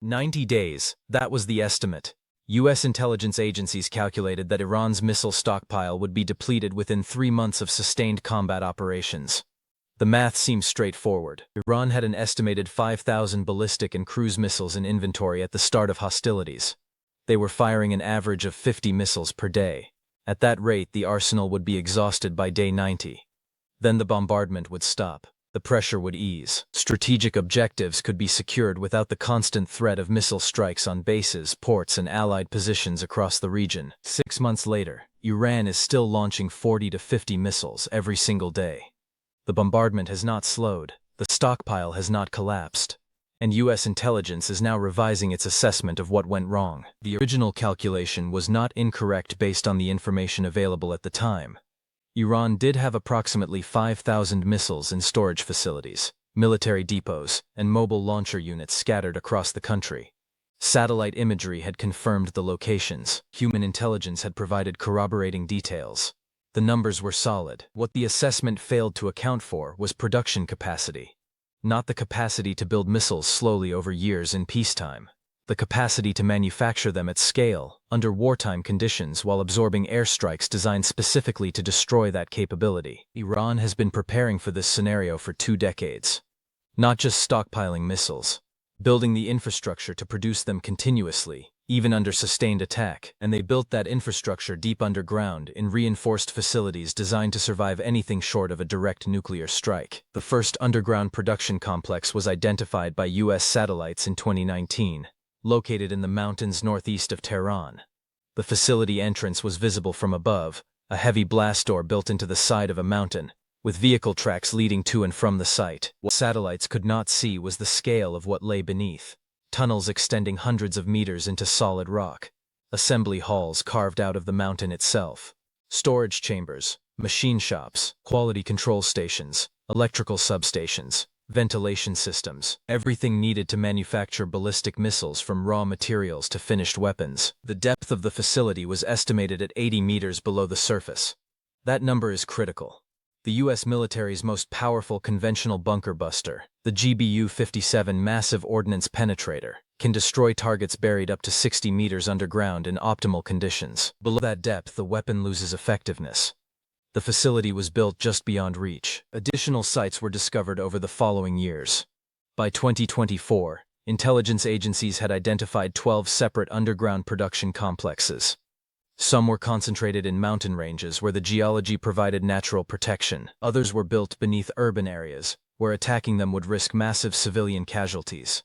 90 days, that was the estimate. US intelligence agencies calculated that Iran's missile stockpile would be depleted within 3 months of sustained combat operations. The math seems straightforward. Iran had an estimated 5,000 ballistic and cruise missiles in inventory at the start of hostilities. They were firing an average of 50 missiles per day. At that rate, the arsenal would be exhausted by day 90. Then the bombardment would stop. The pressure would ease. Strategic objectives could be secured without the constant threat of missile strikes on bases, ports, and allied positions across the region. 6 months later, Iran is still launching 40 to 50 missiles every single day. The bombardment has not slowed, the stockpile has not collapsed, and US intelligence is now revising its assessment of what went wrong. The original calculation was not incorrect based on the information available at the time. Iran did have approximately 5,000 missiles in storage facilities, military depots, and mobile launcher units scattered across the country. Satellite imagery had confirmed the locations. Human intelligence had provided corroborating details. The numbers were solid. What the assessment failed to account for was production capacity. Not the capacity to build missiles slowly over years in peacetime. The capacity to manufacture them at scale, under wartime conditions while absorbing airstrikes designed specifically to destroy that capability. Iran has been preparing for this scenario for 2 decades. Not just stockpiling missiles, building the infrastructure to produce them continuously, even under sustained attack, and they built that infrastructure deep underground in reinforced facilities designed to survive anything short of a direct nuclear strike. The first underground production complex was identified by US satellites in 2019. Located in the mountains northeast of Tehran. The facility entrance was visible from above, a heavy blast door built into the side of a mountain, with vehicle tracks leading to and from the site. What satellites could not see was the scale of what lay beneath. Tunnels extending hundreds of meters into solid rock. Assembly halls carved out of the mountain itself. Storage chambers, machine shops, quality control stations, electrical substations, ventilation systems, everything needed to manufacture ballistic missiles from raw materials to finished weapons. The depth of the facility was estimated at 80 meters below the surface. That number is critical. The US military's most powerful conventional bunker buster, the GBU-57 massive ordnance penetrator, can destroy targets buried up to 60 meters underground in optimal conditions. Below that depth, the weapon loses effectiveness. The facility was built just beyond reach. Additional sites were discovered over the following years. By 2024, intelligence agencies had identified 12 separate underground production complexes. Some were concentrated in mountain ranges where the geology provided natural protection. Others were built beneath urban areas, where attacking them would risk massive civilian casualties.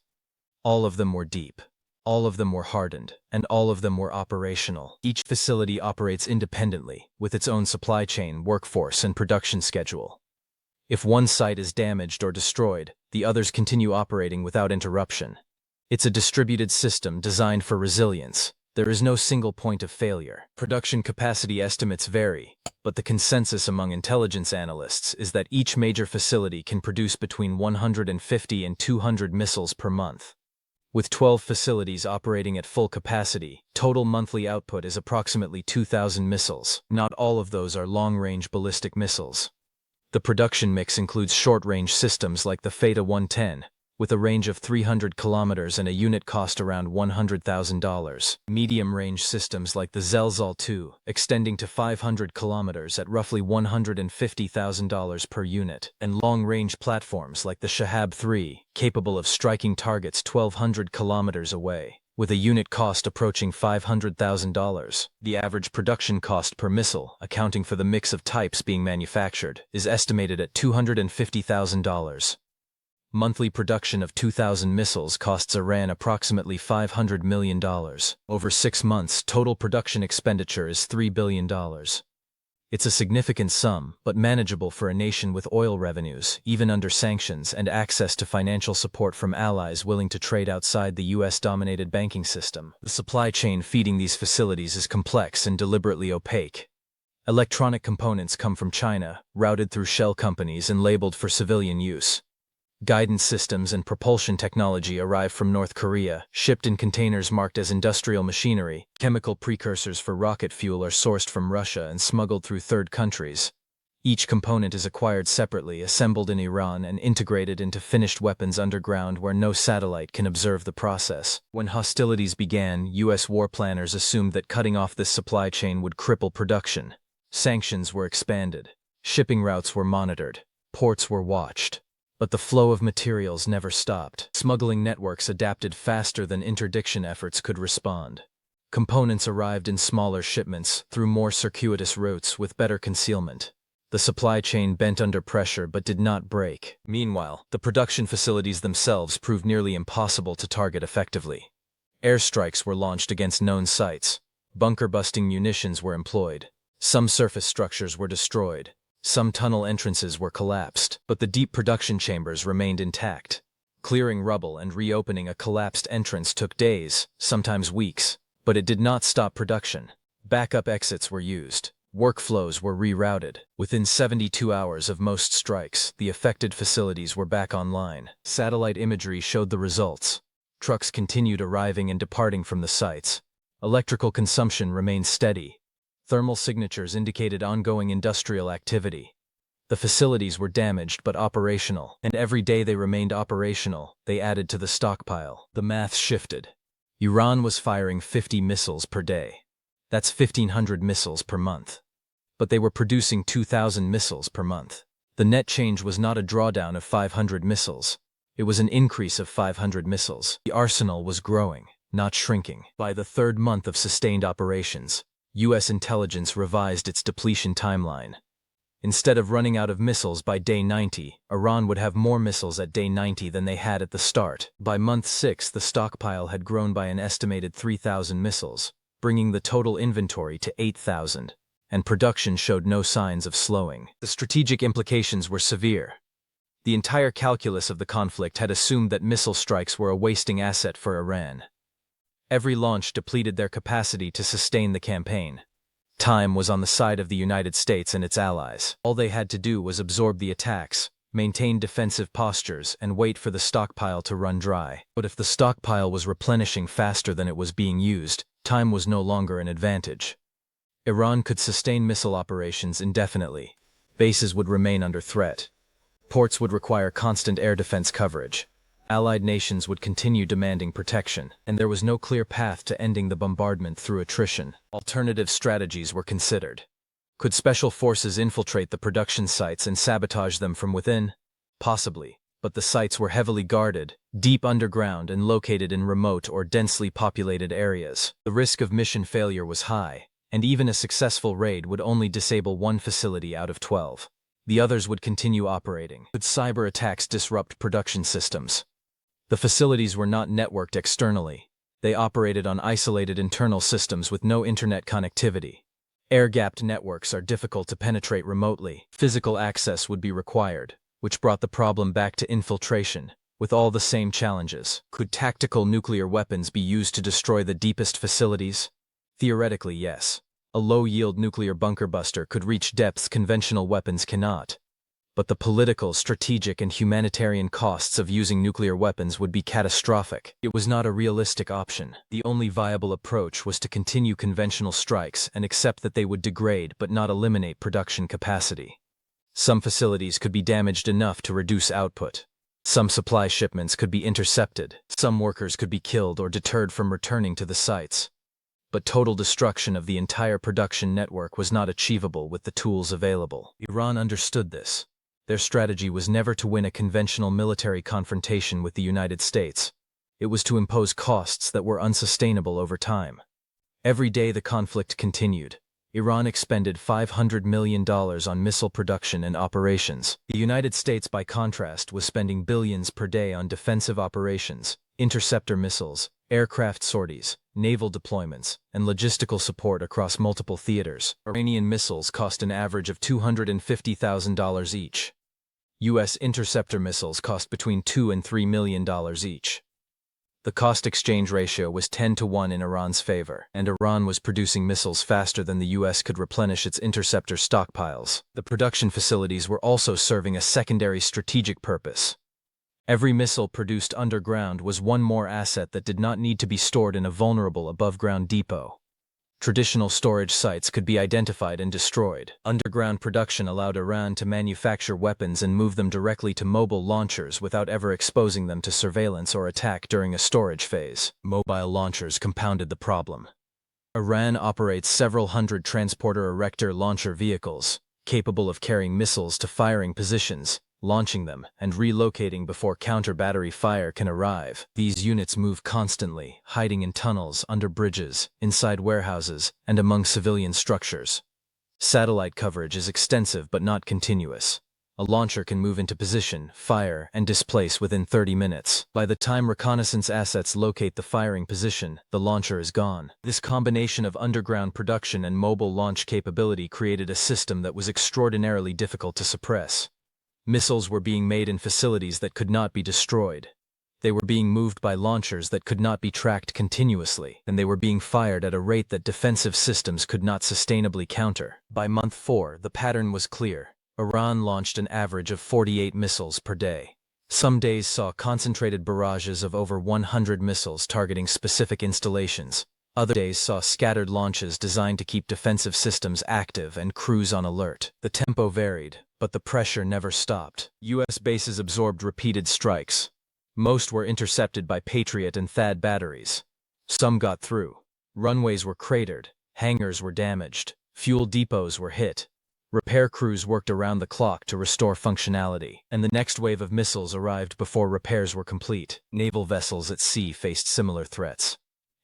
All of them were deep. All of them were hardened, and all of them were operational. Each facility operates independently, with its own supply chain, workforce, and production schedule. If one site is damaged or destroyed, the others continue operating without interruption. It's a distributed system designed for resilience. There is no single point of failure. Production capacity estimates vary, but the consensus among intelligence analysts is that each major facility can produce between 150 and 200 missiles per month. With 12 facilities operating at full capacity, total monthly output is approximately 2,000 missiles. Not all of those are long-range ballistic missiles. The production mix includes short-range systems like the Feta 110, with a range of 300 kilometers and a unit cost around $100,000. Medium-range systems like the Zelzal 2, extending to 500 kilometers at roughly $150,000 per unit, and long-range platforms like the Shahab 3, capable of striking targets 1,200 kilometers away, with a unit cost approaching $500,000. The average production cost per missile, accounting for the mix of types being manufactured, is estimated at $250,000. Monthly production of 2,000 missiles costs Iran approximately $500 million. Over 6 months, total production expenditure is $3 billion. It's a significant sum, but manageable for a nation with oil revenues, even under sanctions, and access to financial support from allies willing to trade outside the US-dominated banking system. The supply chain feeding these facilities is complex and deliberately opaque. Electronic components come from China, routed through shell companies and labeled for civilian use. Guidance systems and propulsion technology arrive from North Korea, shipped in containers marked as industrial machinery. Chemical precursors for rocket fuel are sourced from Russia and smuggled through third countries. Each component is acquired separately, assembled in Iran, and integrated into finished weapons underground where no satellite can observe the process. When hostilities began, U.S. war planners assumed that cutting off this supply chain would cripple production. Sanctions were expanded. Shipping routes were monitored. Ports were watched. But the flow of materials never stopped. Smuggling networks adapted faster than interdiction efforts could respond. Components arrived in smaller shipments through more circuitous routes with better concealment. The supply chain bent under pressure but did not break. Meanwhile, the production facilities themselves proved nearly impossible to target effectively. Airstrikes were launched against known sites. Bunker-busting munitions were employed. Some surface structures were destroyed. Some tunnel entrances were collapsed, but the deep production chambers remained intact. Clearing rubble and reopening a collapsed entrance took days, sometimes weeks, but it did not stop production. Backup exits were used. Workflows were rerouted. Within 72 hours of most strikes, the affected facilities were back online. Satellite imagery showed the results. Trucks continued arriving and departing from the sites. Electrical consumption remained steady. Thermal signatures indicated ongoing industrial activity. The facilities were damaged but operational, and every day they remained operational, they added to the stockpile. The math shifted. Iran was firing 50 missiles per day. That's 1,500 missiles per month. But they were producing 2,000 missiles per month. The net change was not a drawdown of 500 missiles. It was an increase of 500 missiles. The arsenal was growing, not shrinking. By the third month of sustained operations, U.S. intelligence revised its depletion timeline. Instead of running out of missiles by day 90, Iran would have more missiles at day 90 than they had at the start. By month 6, the stockpile had grown by an estimated 3,000 missiles, bringing the total inventory to 8,000, and production showed no signs of slowing. The strategic implications were severe. The entire calculus of the conflict had assumed that missile strikes were a wasting asset for Iran. Every launch depleted their capacity to sustain the campaign. Time was on the side of the United States and its allies. All they had to do was absorb the attacks, maintain defensive postures, and wait for the stockpile to run dry. But if the stockpile was replenishing faster than it was being used, time was no longer an advantage. Iran could sustain missile operations indefinitely. Bases would remain under threat. Ports would require constant air defense coverage. Allied nations would continue demanding protection, and there was no clear path to ending the bombardment through attrition. Alternative strategies were considered. Could special forces infiltrate the production sites and sabotage them from within? Possibly, but the sites were heavily guarded, deep underground, and located in remote or densely populated areas. The risk of mission failure was high, and even a successful raid would only disable one facility out of 12. The others would continue operating. Could cyber attacks disrupt production systems? The facilities were not networked externally. They operated on isolated internal systems with no internet connectivity. Air-gapped networks are difficult to penetrate remotely. Physical access would be required, which brought the problem back to infiltration, with all the same challenges. Could tactical nuclear weapons be used to destroy the deepest facilities? Theoretically, yes. A low-yield nuclear bunker buster could reach depths conventional weapons cannot. But the political, strategic, and humanitarian costs of using nuclear weapons would be catastrophic. It was not a realistic option. The only viable approach was to continue conventional strikes and accept that they would degrade but not eliminate production capacity. Some facilities could be damaged enough to reduce output. Some supply shipments could be intercepted. Some workers could be killed or deterred from returning to the sites. But total destruction of the entire production network was not achievable with the tools available. Iran understood this. Their strategy was never to win a conventional military confrontation with the United States. It was to impose costs that were unsustainable over time. Every day the conflict continued. Iran expended $500 million on missile production and operations. The United States, by contrast, was spending billions per day on defensive operations, interceptor missiles, aircraft sorties, naval deployments, and logistical support across multiple theaters. Iranian missiles cost an average of $250,000 each. U.S. interceptor missiles cost between $2 and $3 million each. The cost-exchange ratio was 10-to-1 in Iran's favor, and Iran was producing missiles faster than the U.S. could replenish its interceptor stockpiles. The production facilities were also serving a secondary strategic purpose. Every missile produced underground was one more asset that did not need to be stored in a vulnerable above-ground depot. Traditional storage sites could be identified and destroyed. Underground production allowed Iran to manufacture weapons and move them directly to mobile launchers without ever exposing them to surveillance or attack during a storage phase. Mobile launchers compounded the problem. Iran operates several hundred transporter-erector launcher vehicles, capable of carrying missiles to firing positions, launching them, and relocating before counter-battery fire can arrive. These units move constantly, hiding in tunnels, under bridges, inside warehouses, and among civilian structures. Satellite coverage is extensive but not continuous. A launcher can move into position, fire, and displace within 30 minutes. By the time reconnaissance assets locate the firing position, the launcher is gone. This combination of underground production and mobile launch capability created a system that was extraordinarily difficult to suppress. Missiles were being made in facilities that could not be destroyed. They were being moved by launchers that could not be tracked continuously, and they were being fired at a rate that defensive systems could not sustainably counter. By month 4, the pattern was clear. Iran launched an average of 48 missiles per day. Some days saw concentrated barrages of over 100 missiles targeting specific installations. Other days saw scattered launches designed to keep defensive systems active and crews on alert. The tempo varied, but the pressure never stopped. U.S. bases absorbed repeated strikes. Most were intercepted by Patriot and THAAD batteries. Some got through. Runways were cratered, hangars were damaged, fuel depots were hit. Repair crews worked around the clock to restore functionality, and the next wave of missiles arrived before repairs were complete. Naval vessels at sea faced similar threats.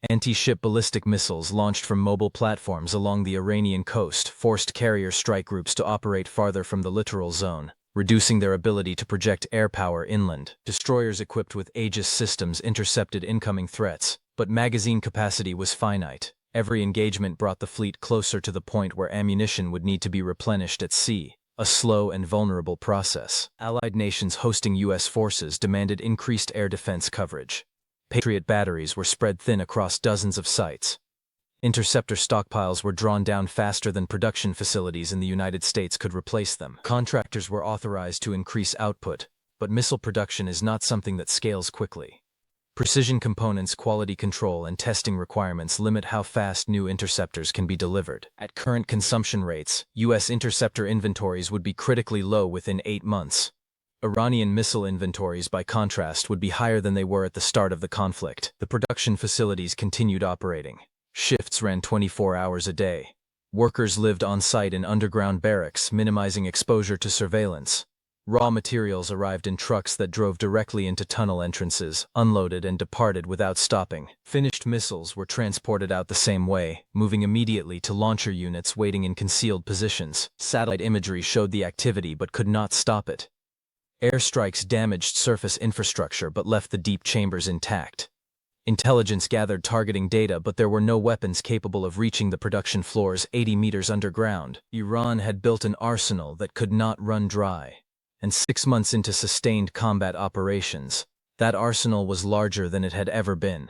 Anti-ship ballistic missiles launched from mobile platforms along the Iranian coast forced carrier strike groups to operate farther from the littoral zone, reducing their ability to project air power inland. Destroyers equipped with Aegis systems intercepted incoming threats, but magazine capacity was finite. Every engagement brought the fleet closer to the point where ammunition would need to be replenished at sea, a slow and vulnerable process. Allied nations hosting U.S. forces demanded increased air defense coverage. Patriot batteries were spread thin across dozens of sites. Interceptor stockpiles were drawn down faster than production facilities in the United States could replace them. Contractors were authorized to increase output, but missile production is not something that scales quickly. Precision components, quality control, and testing requirements limit how fast new interceptors can be delivered. At current consumption rates, U.S. interceptor inventories would be critically low within 8 months. Iranian missile inventories, by contrast, would be higher than they were at the start of the conflict. The production facilities continued operating. Shifts ran 24 hours a day. Workers lived on-site in underground barracks, minimizing exposure to surveillance. Raw materials arrived in trucks that drove directly into tunnel entrances, unloaded and departed without stopping. Finished missiles were transported out the same way, moving immediately to launcher units waiting in concealed positions. Satellite imagery showed the activity but could not stop it. Airstrikes damaged surface infrastructure but left the deep chambers intact. Intelligence gathered targeting data, but there were no weapons capable of reaching the production floors 80 meters underground. Iran had built an arsenal that could not run dry. And 6 months into sustained combat operations, that arsenal was larger than it had ever been.